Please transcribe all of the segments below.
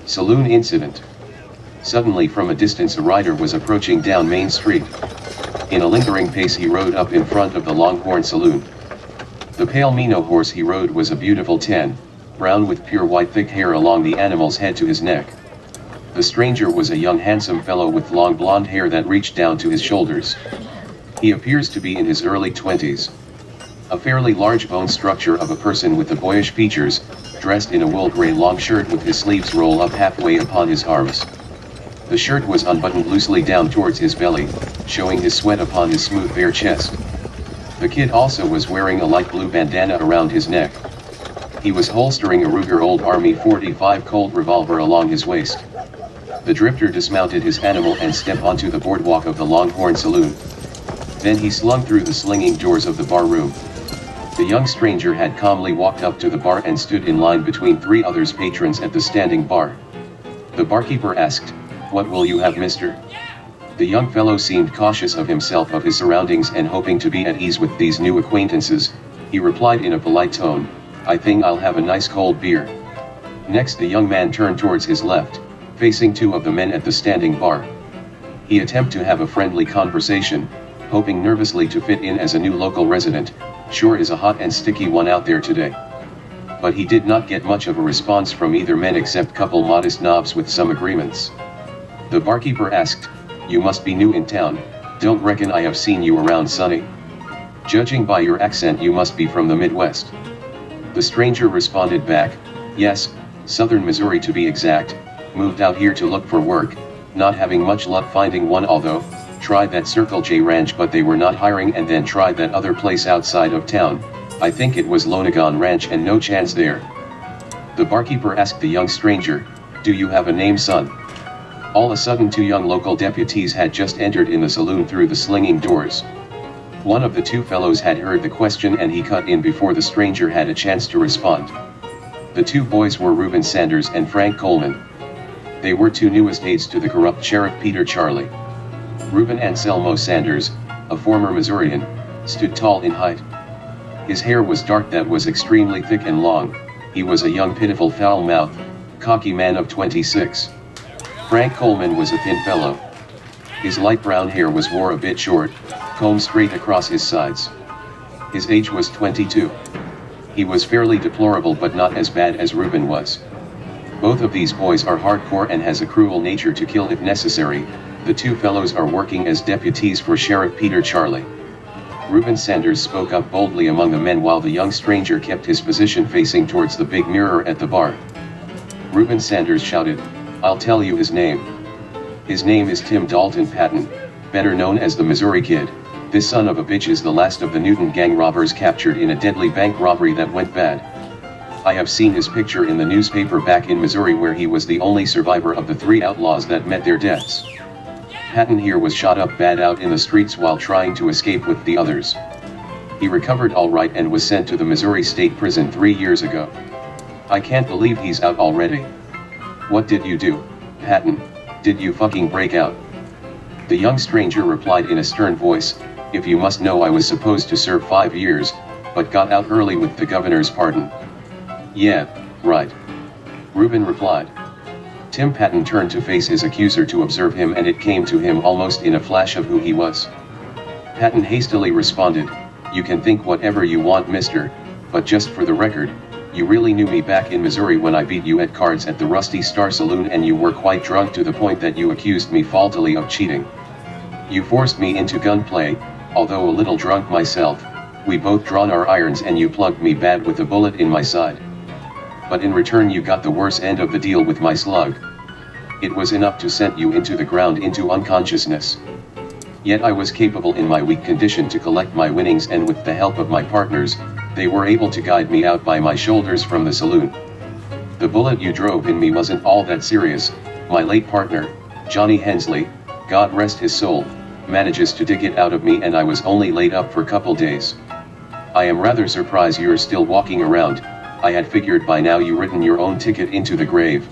Saloon incident. Suddenly from a distance a rider was approaching down Main Street. In a lingering pace he rode up in front of the Longhorn Saloon. The pale Mino horse he rode was a beautiful tan, brown with pure white thick hair along the animal's head to his neck. The stranger was a young handsome fellow with long blonde hair that reached down to his shoulders. He appears to be in his early 20s. A fairly large bone structure of a person with the boyish features, dressed in a wool gray long shirt with his sleeves roll up halfway upon his arms. The shirt was unbuttoned loosely down towards his belly, showing his sweat upon his smooth bare chest. The kid also was wearing a light blue bandana around his neck. He was holstering a Ruger Old Army 45 Colt revolver along his waist. The drifter dismounted his animal and stepped onto the boardwalk of the Longhorn Saloon. Then he slung through the slinging doors of the bar room. The young stranger had calmly walked up to the bar and stood in line between three others patrons at the standing bar. The barkeeper asked, "What will you have, mister?" The young fellow seemed cautious of himself, of his surroundings, and hoping to be at ease with these new acquaintances. He replied in a polite tone, "I think I'll have a nice cold beer." Next the young man turned towards his left, facing two of the men at the standing bar. He attempted to have a friendly conversation, hoping nervously to fit in as a new local resident. "Sure is a hot and sticky one out there today." But he did not get much of a response from either men except couple modest nods with some agreements. The barkeeper asked, "You must be new in town, don't reckon I have seen you around, sonny. Judging by your accent you must be from the Midwest." The stranger responded back, "Yes, southern Missouri to be exact, moved out here to look for work, not having much luck finding one, although, tried that Circle J Ranch but they were not hiring, and then tried that other place outside of town, I think it was Lonagon Ranch, and no chance there." The barkeeper asked the young stranger, "Do you have a name, son?" All of a sudden two young local deputies had just entered in the saloon through the slinging doors. One of the two fellows had heard the question and he cut in before the stranger had a chance to respond. The two boys were Reuben Sanders and Frank Coleman. They were two newest aides to the corrupt Sheriff Peter Charlie. Reuben Anselmo Sanders, a former Missourian, stood tall in height. His hair was dark, that was extremely thick and long. He was a young pitiful foul-mouthed, cocky man of 26. Frank Coleman was a thin fellow. His light brown hair was wore a bit short, combed straight across his sides. His age was 22. He was fairly deplorable but not as bad as Reuben was. Both of these boys are hardcore and has a cruel nature to kill if necessary. The two fellows are working as deputies for Sheriff Peter Charlie. Reuben Sanders spoke up boldly among the men while the young stranger kept his position facing towards the big mirror at the bar. Reuben Sanders shouted, "I'll tell you his name. His name is Tim Dalton Patton, better known as the Missouri Kid. This son of a bitch is the last of the Newton gang robbers captured in a deadly bank robbery that went bad. I have seen his picture in the newspaper back in Missouri where he was the only survivor of the three outlaws that met their deaths. Patton here was shot up bad out in the streets while trying to escape with the others. He recovered all right and was sent to the Missouri State Prison 3 years ago. I can't believe he's out already. What did you do, Patton? Did you fucking break out?" The young stranger replied in a stern voice, "If you must know, I was supposed to serve 5 years, but got out early with the governor's pardon." "Yeah, right," Reuben replied. Tim Patton turned to face his accuser to observe him, and it came to him almost in a flash of who he was. Patton hastily responded, "You can think whatever you want, mister, but just for the record, you really knew me back in Missouri when I beat you at cards at the Rusty Star Saloon, and you were quite drunk to the point that you accused me faultily of cheating. You forced me into gunplay, although a little drunk myself. We both drawn our irons and you plugged me bad with a bullet in my side. But in return you got the worse end of the deal with my slug. It was enough to send you into the ground into unconsciousness. Yet I was capable in my weak condition to collect my winnings, and with the help of my partners, they were able to guide me out by my shoulders from the saloon. The bullet you drove in me wasn't all that serious. My late partner, Johnny Hensley, God rest his soul, manages to dig it out of me, and I was only laid up for couple days. I am rather surprised you're still walking around. I had figured by now you written your own ticket into the grave."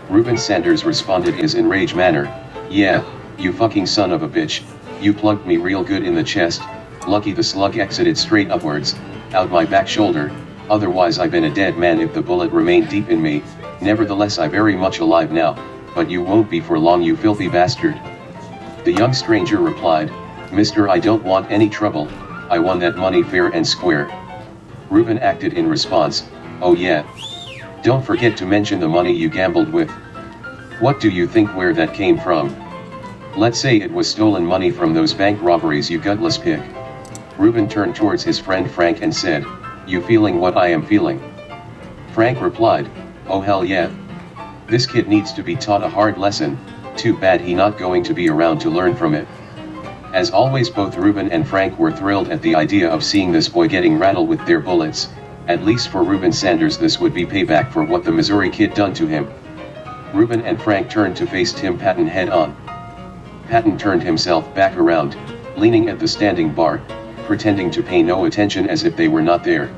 Reuben Sanders responded in his enraged manner, "Yeah, you fucking son of a bitch, you plugged me real good in the chest. Lucky the slug exited straight upwards, out my back shoulder, otherwise I'd been a dead man if the bullet remained deep in me. Nevertheless, I very much alive now, but you won't be for long, you filthy bastard. The young stranger replied, Mister, I don't want any trouble, I won that money fair and square. Reuben acted in response, oh yeah. Don't forget to mention the money you gambled with. What do you think where that came from? Let's say it was stolen money from those bank robberies, you gutless pig. Reuben turned towards his friend Frank and said, you feeling what I am feeling? Frank replied, oh hell yeah. This kid needs to be taught a hard lesson, too bad he not going to be around to learn from it. As always, both Reuben and Frank were thrilled at the idea of seeing this boy getting rattled with their bullets. At least for Reuben Sanders, this would be payback for what the Missouri kid done to him. Reuben and Frank turned to face Tim Patton head on. Patton turned himself back around, leaning at the standing bar, pretending to pay no attention as if they were not there.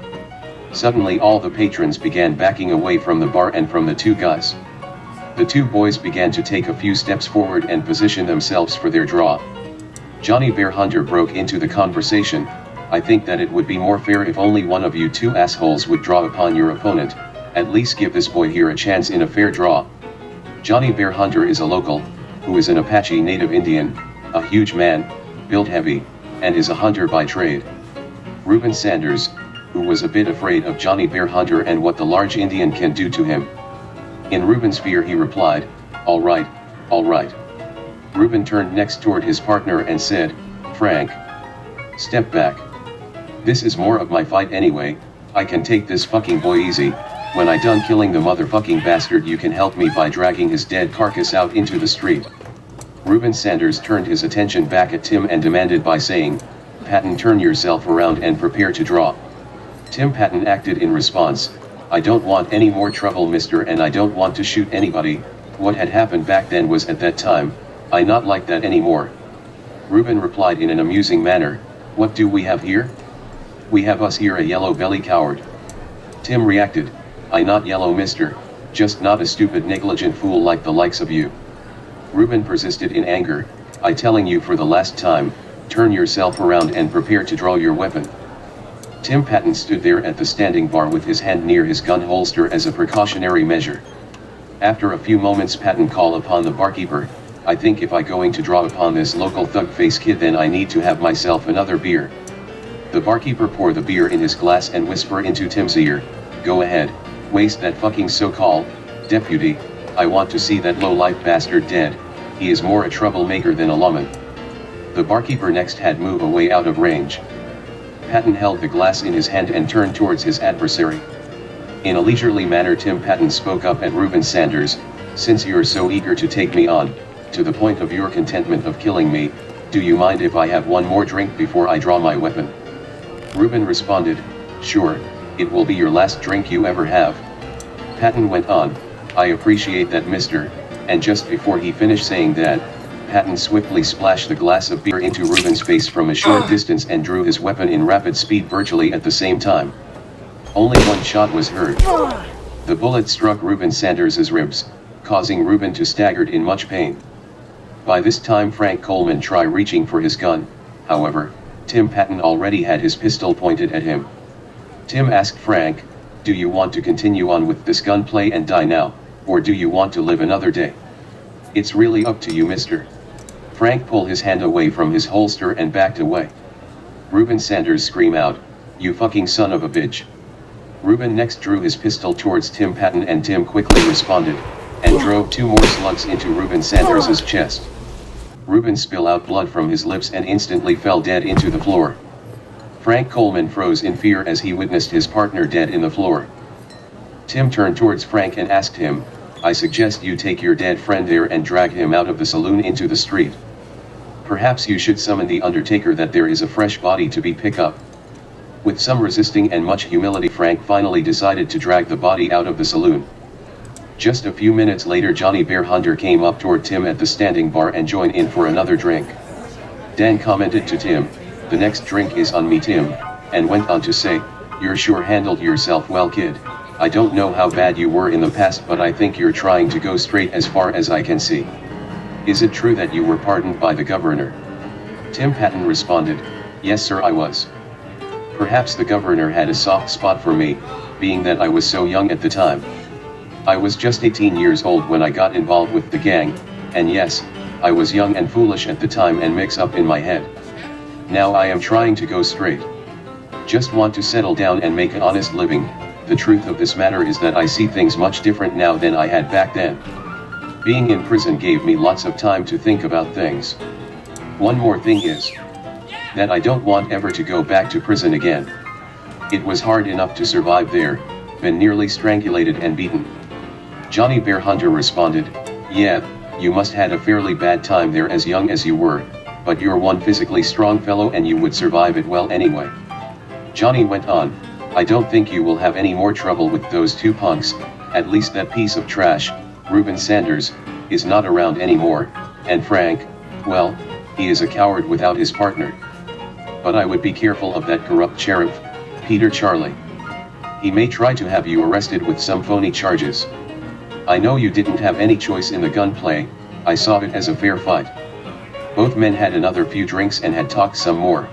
Suddenly all the patrons began backing away from the bar and from the two guys. The two boys began to take a few steps forward and position themselves for their draw. Johnny Bear Hunter broke into the conversation, I think that it would be more fair if only one of you two assholes would draw upon your opponent, at least give this boy here a chance in a fair draw. Johnny Bear Hunter is a local, who is an Apache native Indian, a huge man, built heavy, and is a hunter by trade. Reuben Sanders, who was a bit afraid of Johnny Bear Hunter and what the large Indian can do to him. In Reuben's fear he replied, all right, all right. Reuben turned next toward his partner and said, Frank, step back. This is more of my fight anyway, I can take this fucking boy easy. When I done killing the motherfucking bastard, you can help me by dragging his dead carcass out into the street. Reuben Sanders turned his attention back at Tim and demanded by saying, Patton, turn yourself around and prepare to draw. Tim Patton acted in response, I don't want any more trouble, mister, and I don't want to shoot anybody. What had happened back then was at that time, I not like that anymore. Reuben replied in an amusing manner, what do we have here? We have us here, a yellow belly coward. Tim reacted, I not yellow, mister, just not a stupid negligent fool like the likes of you. Reuben persisted in anger, I telling you for the last time, turn yourself around and prepare to draw your weapon. Tim Patton stood there at the standing bar with his hand near his gun holster as a precautionary measure. After a few moments Patton called upon the barkeeper, I think if I going to draw upon this local thug face kid, then I need to have myself another beer. The barkeeper poured the beer in his glass and whispered into Tim's ear, go ahead, waste that fucking so-called deputy, I want to see that low-life bastard dead, he is more a troublemaker than a lawman. The barkeeper next had moved away out of range. Patton held the glass in his hand and turned towards his adversary. In a leisurely manner Tim Patton spoke up at Reuben Sanders, since you're so eager to take me on, to the point of your contentment of killing me, do you mind if I have one more drink before I draw my weapon? Reuben responded, sure, it will be your last drink you ever have. Patton went on, I appreciate that, mister, and just before he finished saying that, Patton swiftly splashed the glass of beer into Reuben's face from a short distance and drew his weapon in rapid speed virtually at the same time. Only one shot was heard. The bullet struck Reuben Sanders' ribs, causing Reuben to stagger in much pain. By this time Frank Coleman tried reaching for his gun, however, Tim Patton already had his pistol pointed at him. Tim asked Frank, do you want to continue on with this gunplay and die now, or do you want to live another day? It's really up to you, mister. Frank pulled his hand away from his holster and backed away. Reuben Sanders screamed out, you fucking son of a bitch. Reuben next drew his pistol towards Tim Patton and Tim quickly responded, and drove two more slugs into Reuben Sanders' chest. Reuben spilled out blood from his lips and instantly fell dead into the floor. Frank Coleman froze in fear as he witnessed his partner dead in the floor. Tim turned towards Frank and asked him, I suggest you take your dead friend there and drag him out of the saloon into the street. Perhaps you should summon the undertaker, that there is a fresh body to be picked up. With some resisting and much humility, Frank finally decided to drag the body out of the saloon. Just a few minutes later Johnny Bear Hunter came up toward Tim at the standing bar and joined in for another drink. Dan commented to Tim, the next drink is on me, Tim, and went on to say, you're sure handled yourself well, kid. I don't know how bad you were in the past, but I think you're trying to go straight as far as I can see. Is it true that you were pardoned by the governor? Tim Patton responded, yes sir, I was. Perhaps the governor had a soft spot for me, being that I was so young at the time. I was just 18 years old when I got involved with the gang, and yes, I was young and foolish at the time and mix up in my head. Now I am trying to go straight. Just want to settle down and make an honest living. The truth of this matter is that I see things much different now than I had back then. Being in prison gave me lots of time to think about things. One more thing is that I don't want ever to go back to prison again. It was hard enough to survive there, been nearly strangulated and beaten. Johnny Bear Hunter responded, "Yeah, you must had a fairly bad time there as young as you were, but you're one physically strong fellow and you would survive it well anyway." Johnny went on, "I don't think you will have any more trouble with those two punks, at least that piece of trash, Reuben Sanders, is not around anymore, and Frank, well, he is a coward without his partner. But I would be careful of that corrupt sheriff, Peter Charlie. He may try to have you arrested with some phony charges. I know you didn't have any choice in the gunplay, I saw it as a fair fight." Both men had another few drinks and had talked some more.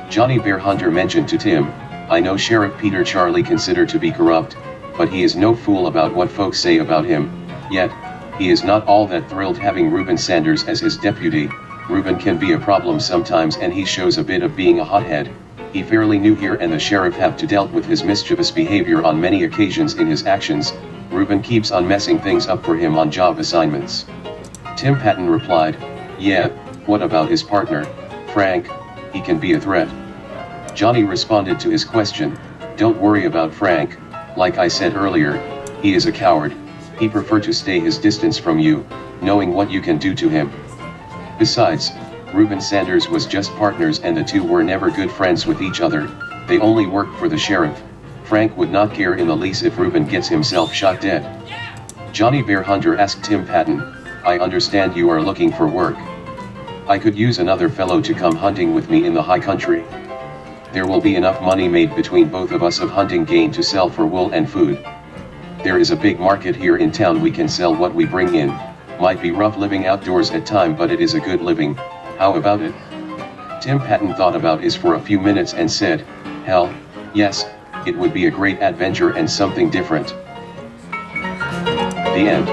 Johnny Bear Hunter mentioned to Tim, "I know Sheriff Peter Charlie considered to be corrupt, but he is no fool about what folks say about him, yet, he is not all that thrilled having Reuben Sanders as his deputy. Reuben can be a problem sometimes and he shows a bit of being a hothead. He fairly new here and the sheriff have to dealt with his mischievous behavior on many occasions in his actions. Reuben keeps on messing things up for him on job assignments." Tim Patton replied, "Yeah, what about his partner, Frank? He can be a threat." Johnny responded to his question, "Don't worry about Frank, like I said earlier, he is a coward, he prefers to stay his distance from you, knowing what you can do to him. Besides, Reuben Sanders was just partners and the two were never good friends with each other, they only worked for the sheriff. Frank would not care in the least if Reuben gets himself shot dead." Johnny Bear Hunter asked Tim Patton, "I understand you are looking for work. I could use another fellow to come hunting with me in the high country. There will be enough money made between both of us of hunting game to sell for wool and food. There is a big market here in town, we can sell what we bring in. Might be rough living outdoors at time, but it is a good living. How about it?" Tim Patton thought about it for a few minutes and said, "Hell, yes, it would be a great adventure and something different." The end.